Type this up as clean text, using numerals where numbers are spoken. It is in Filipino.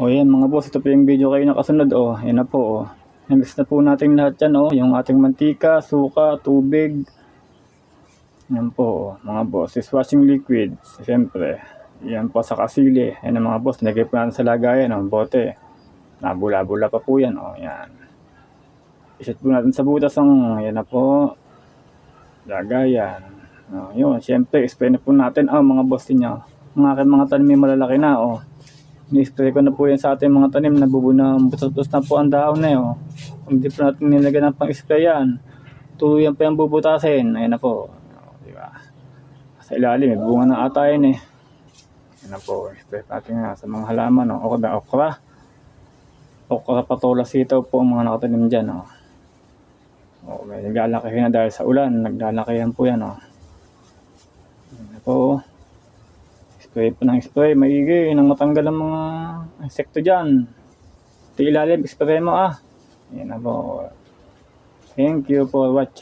O yan mga boss, ito po yung video kayo nakasunod. O yan na po. O. Mix na po natin lahat yan. O. Yung ating mantika, suka, tubig. Yan po mga boss. Dishwashing liquid. Siyempre. Yan po sa kasili. Yan ang mga boss. Nagay po natin sa lagayan. O. Bote. Nabula-bula pa po yan. O. Yan. Iset po natin sa butas. Yan na po. Lagayan. O. Yun. Siyempre. Spray na po natin. O mga boss niya. Mga tanim malalaki na. O. Ni-spray ko na po yan sa ating mga tanim. Nabubunang butos-butos na po ang dahon na yun. Kung hindi po natin nilagyan ng pang-spray yan, tuluyan pa yung bubutasin. Ayan na po. Diba? Sa ilalim, may bunga na ata yun eh. Ayan na po. Spray natin nga sa mga halaman. O okra. Okra patola sitaw po ang mga nakatanim dyan. O, may naglalakihin na dahil sa ulan. Naglalakihan po yan. Ayan na po. Spray po ng spray, maigi nang matanggal ang mga insekto dyan. Ito ilalim, spray mo Yan na po. Thank you for watching.